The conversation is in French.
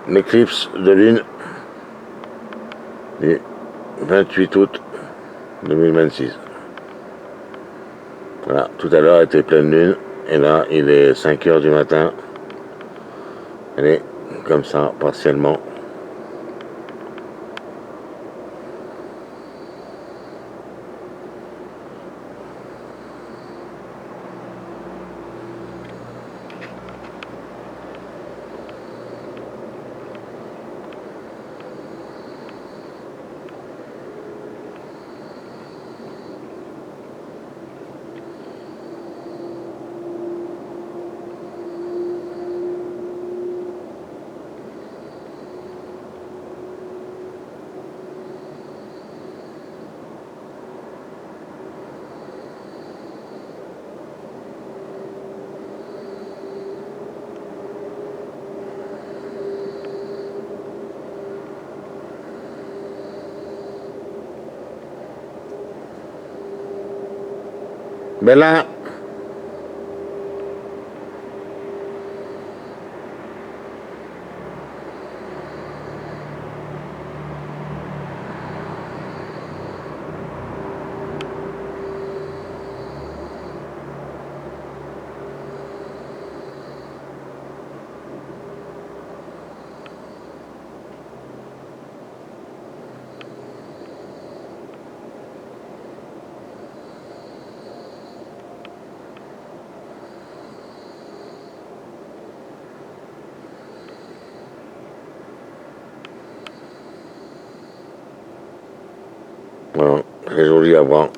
l'éclipse de lune du 28 août 2026. Voilà, tout à l'heure était pleine lune, et là il est 5 heures du matin. Elle est comme ça, partiellement. Bella. Voilà, très joli à voir.